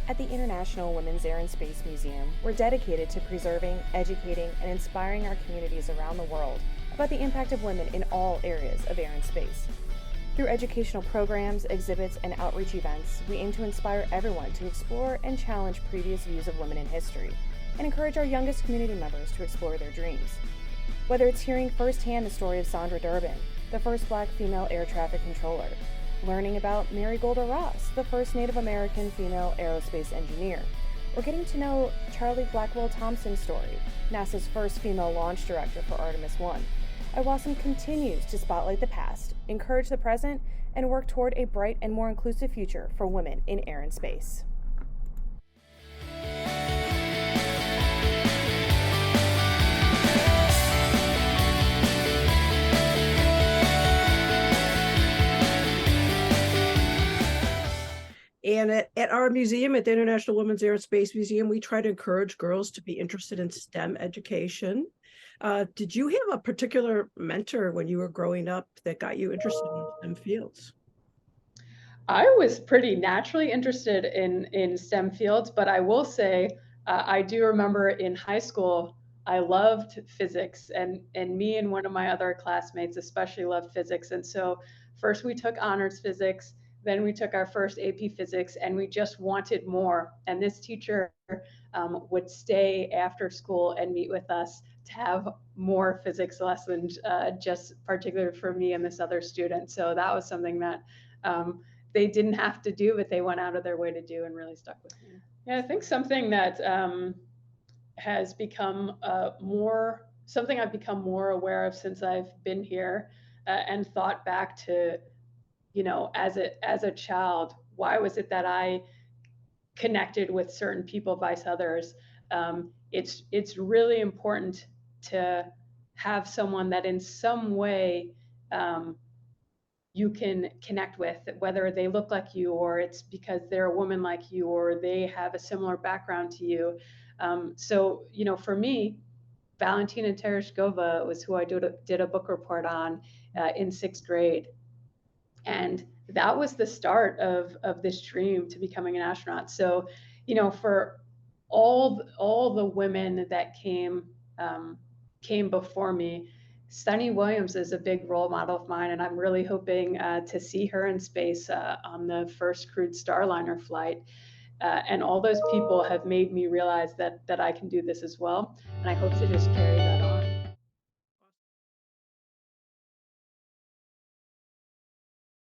At the International Women's Air and Space Museum, we're dedicated to preserving, educating, and inspiring our communities around the world about the impact of women in all areas of air and space. Through educational programs, exhibits, and outreach events, we aim to inspire everyone to explore and challenge previous views of women in history and encourage our youngest community members to explore their dreams. Whether it's hearing firsthand the story of Saundra Durbin, the first Black female air traffic controller, learning about Golda Ross, the first Native American female aerospace engineer, or getting to know Charlie Blackwell Thompson's story, NASA's first female launch director for Artemis I, IWASM continues to spotlight the past, encourage the present, and work toward a bright and more inclusive future for women in air and space. And at our museum, at the International Women's Air and Space Museum, we try to encourage girls to be interested in STEM education. Did you have a particular mentor when you were growing up that got you interested in STEM fields? I was pretty naturally interested in STEM fields, but I will say I do remember in high school I loved physics, and me and one of my other classmates especially loved physics. And so first we took honors physics, then we took our first AP physics, and we just wanted more. And this teacher would stay after school and meet with us to have more physics lessons, just particularly for me and this other student. So that was something that they didn't have to do, but they went out of their way to do and really stuck with me. Yeah, I think something that has become something I've become more aware of since I've been here and thought back to, as a child, why was it that I connected with certain people vice others? It's really important to have someone that in some way you can connect with, whether they look like you, or it's because they're a woman like you, or they have a similar background to you. So, for me, Valentina Tereshkova was who I did a book report on in 6th grade. And that was the start of this dream to becoming an astronaut. So, for all the women that came before me, Sunny Williams is a big role model of mine, and I'm really hoping to see her in space on the first crewed Starliner flight. And all those people have made me realize that I can do this as well, and I hope to just carry that.